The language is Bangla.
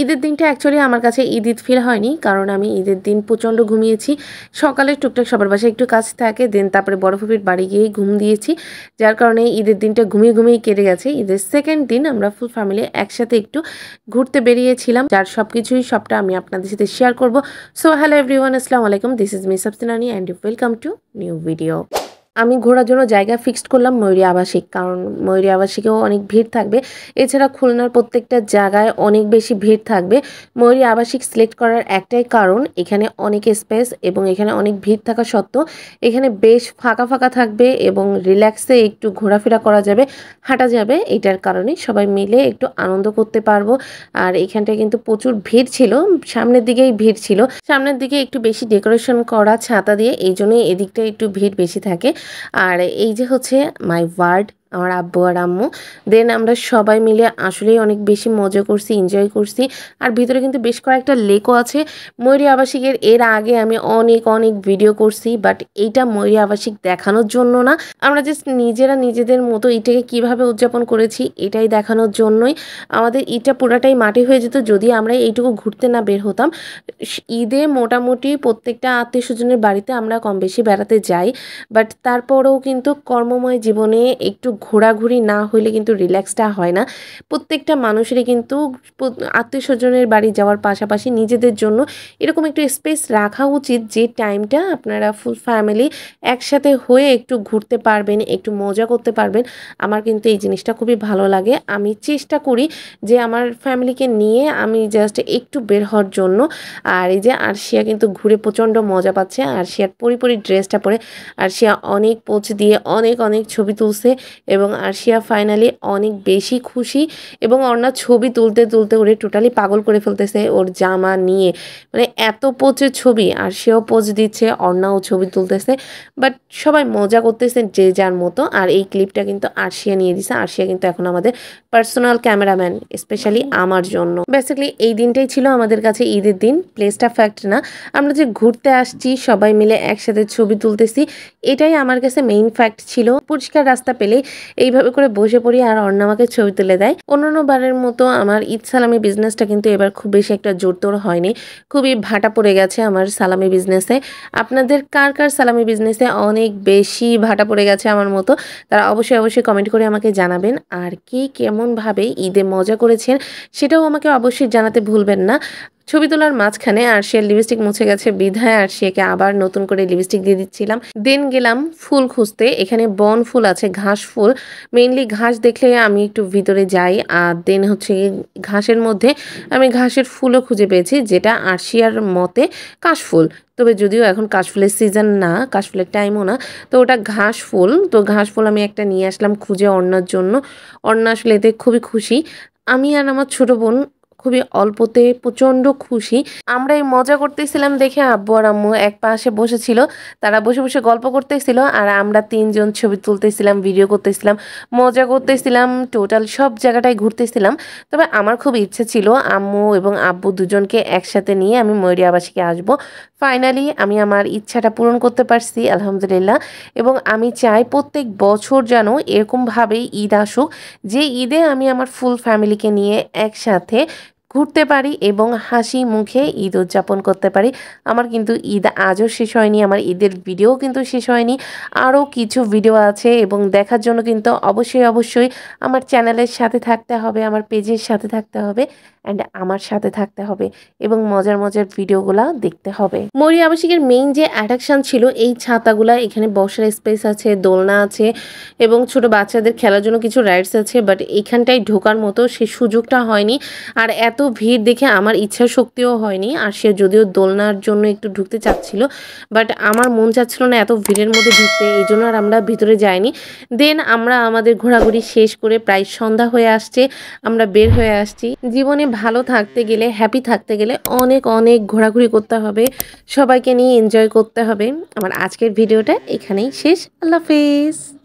ঈদের দিনটা অ্যাকচুয়ালি আমার কাছে ঈদ ফিল হয়নি, কারণ আমি ঈদের দিন প্রচণ্ড ঘুমিয়েছি। সকালে টুকটাক সবার বাসায় একটু কাজ থাকে, দেন তারপরে বড় ফুপির বাড়ি গিয়েই ঘুম দিয়েছি, যার কারণে ঈদের দিনটা ঘুমিয়ে ঘুমিয়ে কেটে গেছে। ঈদের সেকেন্ড দিন আমরা ফুল ফ্যামিলি একসাথে একটু ঘুরতে বেরিয়েছিলাম, যার সবটা আমি আপনাদের সাথে শেয়ার করব। সো হ্যালো এভরিওয়ান, আসসালামু আলাইকুম, দিস ইজ মি সাবসিনানি and welcome to new video. আমি ঘোরার জন্য জায়গা ফিক্সড করলাম ময়ূরী আবাসিক, কারণ ময়ূরী আবাসিকেও অনেক ভিড় থাকবে। এছাড়া খুলনার প্রত্যেকটা জায়গায় অনেক বেশি ভিড় থাকবে। ময়ূরী আবাসিক সিলেক্ট করার একটাই কারণ, এখানে অনেক স্পেস এবং এখানে অনেক ভিড় থাকা সত্ত্বেও এখানে বেশ ফাঁকা ফাঁকা থাকবে এবং রিল্যাক্সে একটু ঘোরাফেরা করা যাবে, হাঁটা যাবে। এটার কারণে সবাই মিলে একটু আনন্দ করতে পারবো। আর এখানটায় কিন্তু প্রচুর ভিড় ছিল, সামনের দিকেই ভিড় ছিল, সামনের দিকে একটু বেশি ডেকোরেশন করা ছাতা দিয়ে, এই জন্যই এদিকটা একটু ভিড় বেশি থাকে। আর এই যে হচ্ছে মাই ওয়ার্ড, আমার আব্বু আর আম্মু। দেন আমরা সবাই মিলে আসলেই অনেক বেশি মজা করছি, এনজয় করছি। আর ভিতরে কিন্তু বেশ কয়েকটা লেকও আছে। ময়ূরী আবাসিকের এর আগে আমি অনেক ভিডিও করছি, বাট এইটা ময়ূরী আবাসিক দেখানোর জন্য না, আমরা জাস্ট নিজেরা নিজেদের মতো এটাকে কিভাবে উদযাপন করেছি এটাই দেখানোর জন্যই। আমাদের ঈদটা পুরাটাই মাটি হয়ে যেত যদি আমরা এইটুকু ঘুরতে না বের হতাম। ঈদে মোটামুটি প্রত্যেকটা আত্মীয় স্বজনের বাড়িতে আমরা কম বেশি বেড়াতে যাই, বাট তারপরেও কিন্তু কর্মময় জীবনে একটু ঘোরাঘুরি না হইলে কিন্তু রিল্যাক্সটা হয় না। প্রত্যেকটা মানুষেরই কিন্তু আত্মীয় স্বজনের বাড়ি যাওয়ার পাশাপাশি নিজেদের জন্য এরকম একটু স্পেস রাখা উচিত, যে টাইমটা আপনারা ফুল ফ্যামিলি একসাথে হয়ে একটু ঘুরতে পারবেন, একটু মজা করতে পারবেন। আমার কিন্তু এই জিনিসটা খুবই ভালো লাগে। আমি চেষ্টা করি যে আমার ফ্যামিলিকে নিয়ে আমি জাস্ট একটু বের হওয়ার জন্য। আর এই যে আরশিয়া কিন্তু ঘুরে প্রচণ্ড মজা পাচ্ছে। আরশিয়ার পরি ড্রেসটা পরে আরশিয়া অনেক পোজ দিয়ে অনেক ছবি তুলছে এবং আরশিয়া ফাইনালি অনেক বেশি খুশি। এবং অর্ণা ছবি তুলতে ওরে টোটালি পাগল করে ফেলতেছে ওর জামা নিয়ে, মানে এত পোজের ছবি। আরশিয়াও পোজ দিচ্ছে, অর্ণাও ছবি তুলতেছে, বাট সবাই মজা করতেছে যে যার মতো। আর এই ক্লিপটা কিন্তু আরশিয়া নিয়ে দিছে। আরশিয়া কিন্তু এখন আমাদের পার্সোনাল ক্যামেরাম্যান, স্পেশালি আমার জন্য। বেসিক্যালি এই দিনটাই ছিল আমাদের কাছে ঈদের দিন, প্লেসটা ফ্যাক্ট না। আমরা যে ঘুরতে আসছি, সবাই মিলে একসাথে ছবি তুলতেছি, এটাই আমার কাছে মেইন ফ্যাক্ট ছিল। পরিষ্কার রাস্তা পেলে এইভাবে করে বসে পড়ি আর অন্য আমাকে ছবি তুলে দেয়। অন্যান্য বারের মতো আমার ঈদ সালামি বিজনেসটা কিন্তু এবার খুব বেশি একটা জোরতোর হয়নি, খুবই ভাটা পড়ে গেছে আমার সালামি বিজনেসে। আপনাদের কার সালামি বিজনেসে অনেক বেশি ভাটা পড়ে গেছে আমার মতো, তারা অবশ্যই কমেন্ট করে আমাকে জানাবেন। আর কে কেমনভাবে ঈদে মজা করেছেন সেটাও আমাকে অবশ্যই জানাতে ভুলবেন না। ছবি তোলার মাঝখানে আরশিয়ার লিপস্টিক মুছে গেছে বিধায় আরশিয়াকে আবার নতুন করে লিপস্টিক দিয়ে দিচ্ছিলাম। দেন গেলাম ফুল খুঁজতে। এখানে বন ফুল আছে, ঘাস ফুল, মেইনলি ঘাস দেখলে আমি একটু ভিতরে যাই। আর দেন হচ্ছে ঘাসের মধ্যে আমি ঘাসের ফুলও খুঁজে পেয়েছি, যেটা আরশিয়ার মতে কাশফুল। তবে যদিও এখন কাশফুলের সিজন না, কাশফুলের টাইমও না, তো ওটা ঘাস ফুল। তো ঘাস ফুল আমি একটা নিয়ে আসলাম খুঁজে অর্ণার জন্য। অর্ণা আসলে এতে খুবই খুশি। আমি আর আমার ছোট বোন খুবই অল্পতে প্রচণ্ড খুশি। আমরা এই মজা করতেছিলাম দেখে আব্বু আর আম্মু এক পাশে বসেছিল, তারা বসে গল্প করতেছিল আর আমরা তিনজন ছবি তুলতেছিলাম, ভিডিও করতেছিলাম, মজা করতেছিলাম, টোটাল সব জায়গাটায় ঘুরতেছিলাম। তবে আমার খুব ইচ্ছে ছিল আম্মু এবং আব্বু দুজনকে একসাথে নিয়ে আমি ময়ূরী আবাসিকে আসবো। ফাইনালি আমি আমার ইচ্ছাটা পূরণ করতে পারছি, আলহামদুলিল্লাহ। এবং আমি চাই প্রত্যেক বছর যেন এরকমভাবেই ঈদ আসুক, যে ঈদে আমি আমার ফুল ফ্যামিলিকে নিয়ে একসাথে ঘুরতে পারি এবং হাসি মুখে ঈদ উদযাপন করতে পারি। আমার কিন্তু ঈদ আজও শেষ হয়নি, আমার ঈদের ভিডিও কিন্তু শেষ হয়নি, আরও কিছু ভিডিও আছে এবং দেখার জন্য কিন্তু অবশ্যই আমার চ্যানেলের সাথে থাকতে হবে, আমার পেজের সাথে থাকতে হবে অ্যান্ড আমার সাথে থাকতে হবে এবং মজার ভিডিওগুলা দেখতে হবে। ময়ূরী আবাসিকের মেইন যে অ্যাট্রাকশন ছিল এই ছাতাগুলা, এখানে বসার স্পেস আছে, দোলনা আছে এবং ছোট বাচ্চাদের খেলার জন্য কিছু রাইডস আছে, বাট এখানটায় ঢোকার মতো সে সুযোগটা হয়নি। আর এত ভিড় দেখে আমার ইচ্ছা শক্তিও হয়নি। আর সে যদিও দোলনার জন্য একটু ঢুকতে চাচ্ছিল, বাট আমার মন চাচ্ছিল না এত ভিড়ের মধ্যে ঢুকতে, এই জন্য আর আমরা ভিতরে যাইনি। দেন আমরা আমাদের ঘোরাঘুরি শেষ করে প্রায় সন্ধ্যা হয়ে আসছে, আমরা বের হয়ে আসছি। জীবনে ভালো থাকতে গেলে, হ্যাপি থাকতে গেলে অনেক ঘোরাঘুরি করতে হবে, সবাইকে নিয়ে এনজয় করতে হবে। আমার আজকের ভিডিওটা এখানেই শেষ। আল্লাহ হাফেজ।